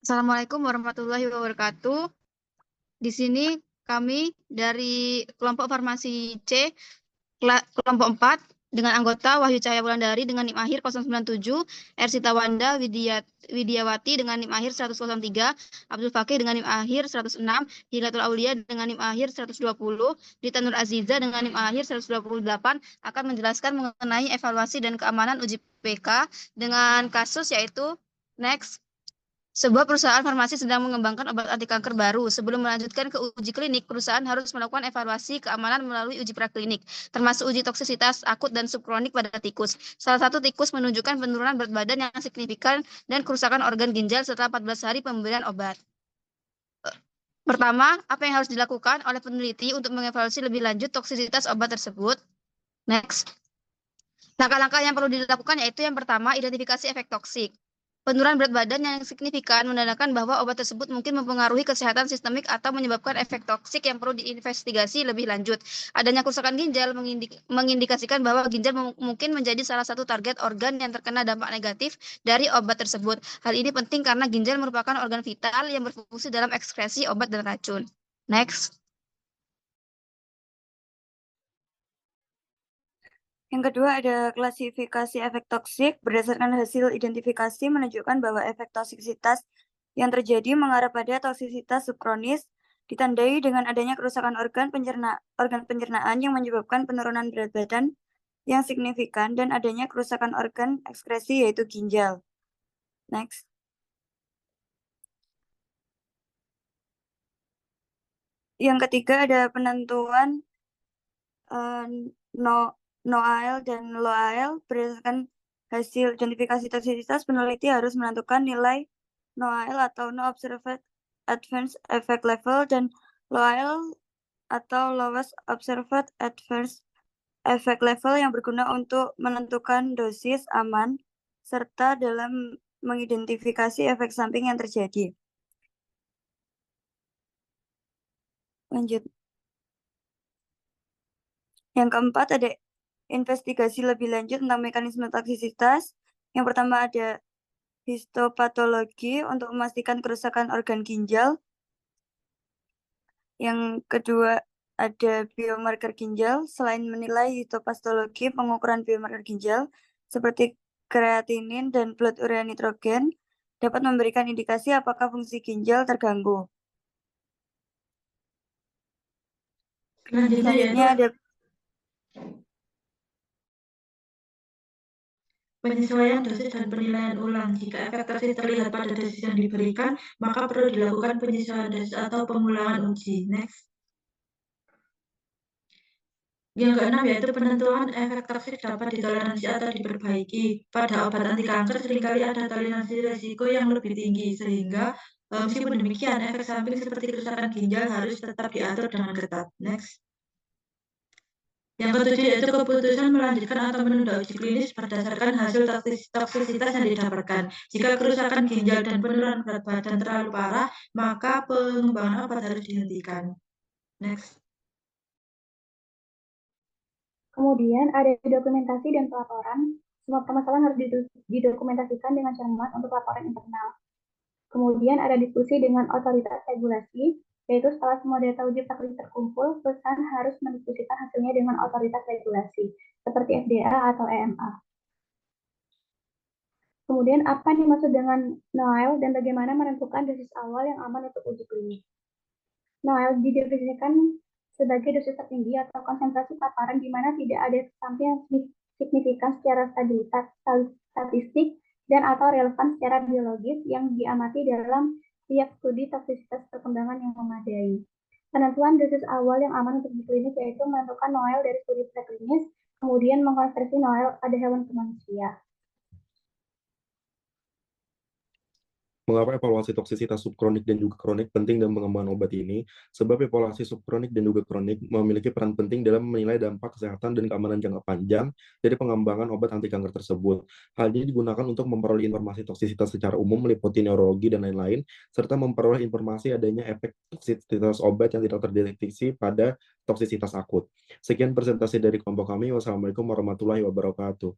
Assalamualaikum warahmatullahi wabarakatuh. Di sini kami dari kelompok farmasi C, kelompok 4, dengan anggota Wahyu Cahaya Wulandari dengan NIM akhir 097, Ersita Wanda Widiawati dengan NIM akhir 103, Abdul Fakih dengan NIM akhir 106, Hilatul Aulia dengan NIM akhir 120, Dita Nur Aziza dengan NIM akhir 128 akan menjelaskan mengenai evaluasi dan keamanan uji PK dengan kasus yaitu next. Sebuah perusahaan farmasi sedang mengembangkan obat anti kanker baru. Sebelum melanjutkan ke uji klinik, perusahaan harus melakukan evaluasi keamanan melalui uji praklinik, termasuk uji toksisitas akut dan subkronik pada tikus. Salah satu tikus menunjukkan penurunan berat badan yang signifikan dan kerusakan organ ginjal setelah 14 hari pemberian obat. Pertama, apa yang harus dilakukan oleh peneliti untuk mengevaluasi lebih lanjut toksisitas obat tersebut? Next. Langkah-langkah yang perlu dilakukan yaitu yang pertama, identifikasi efek toksik. Penurunan berat badan yang signifikan menandakan bahwa obat tersebut mungkin mempengaruhi kesehatan sistemik atau menyebabkan efek toksik yang perlu diinvestigasi lebih lanjut. Adanya kerusakan ginjal mengindikasikan bahwa ginjal mungkin menjadi salah satu target organ yang terkena dampak negatif dari obat tersebut. Hal ini penting karena ginjal merupakan organ vital yang berfungsi dalam ekskresi obat dan racun. Next. Yang kedua ada klasifikasi efek toksik. Berdasarkan hasil identifikasi menunjukkan bahwa efek toksisitas yang terjadi mengarah pada toksisitas subkronis, ditandai dengan adanya kerusakan organ pencernaan yang menyebabkan penurunan berat badan yang signifikan dan adanya kerusakan organ ekskresi yaitu ginjal. Next. Yang ketiga ada penentuan NOAEL dan LOAEL. Berdasarkan hasil identifikasi toksisitas, peneliti harus menentukan nilai NOAEL atau No Observed Adverse Effect Level dan LOAEL atau Lowest Observed Adverse Effect Level yang berguna untuk menentukan dosis aman serta dalam mengidentifikasi efek samping yang terjadi. Lanjut. Yang keempat ada investigasi lebih lanjut tentang mekanisme toksisitas. Yang pertama ada histopatologi untuk memastikan kerusakan organ ginjal. Yang kedua ada biomarker ginjal. Selain menilai histopatologi, pengukuran biomarker ginjal seperti kreatinin dan blood urea nitrogen dapat memberikan indikasi apakah fungsi ginjal terganggu. Selanjutnya ada penyesuaian dosis dan penilaian ulang. Jika efek toksik terlihat pada dosis yang diberikan, maka perlu dilakukan penyesuaian dosis atau pengulangan uji. Next. Yang keenam yaitu penentuan efek toksik dapat ditoleransi atau diperbaiki. Pada obat anti kanker seringkali ada toleransi risiko yang lebih tinggi, sehingga meskipun demikian efek samping seperti kerusakan ginjal harus tetap diatur dengan ketat. Next. Yang ketujuh yaitu keputusan melanjutkan atau menunda uji klinis berdasarkan hasil toksisitas yang didapatkan. Jika kerusakan ginjal dan penurunan berat badan terlalu parah, maka pengembangan obat harus dihentikan. Next. Kemudian ada dokumentasi dan pelaporan. Semua permasalahan harus didokumentasikan dengan cermat untuk laporan internal. Kemudian ada diskusi dengan otoritas regulasi, yaitu setelah semua data uji praklik terkumpul, perusahaan harus mendiskusikan hasilnya dengan otoritas regulasi, seperti FDA atau EMA. Kemudian apa yang dimaksud dengan NOAEL dan bagaimana menentukan dosis awal yang aman untuk uji klinik? NOAEL didefinisikan sebagai dosis tertinggi atau konsentrasi paparan di mana tidak ada samping yang signifikan secara statistik dan atau relevan secara biologis yang diamati dalam tiap studi toksisitas perkembangan yang memadai. Penentuan dosis awal yang aman untuk uji klinik yaitu menentukan NOAEL dari studi preklinis, kemudian mengkonversi NOAEL pada hewan ke manusia. Mengapa evaluasi toksisitas subkronik dan juga kronik penting dalam pengembangan obat ini? Sebab evaluasi subkronik dan juga kronik memiliki peran penting dalam menilai dampak kesehatan dan keamanan jangka panjang dari pengembangan obat anti kanker tersebut. Hal ini digunakan untuk memperoleh informasi toksisitas secara umum meliputi neurologi dan lain-lain, serta memperoleh informasi adanya efek toksisitas obat yang tidak terdeteksi pada toksisitas akut. Sekian presentasi dari kelompok kami. Wassalamualaikum warahmatullahi wabarakatuh.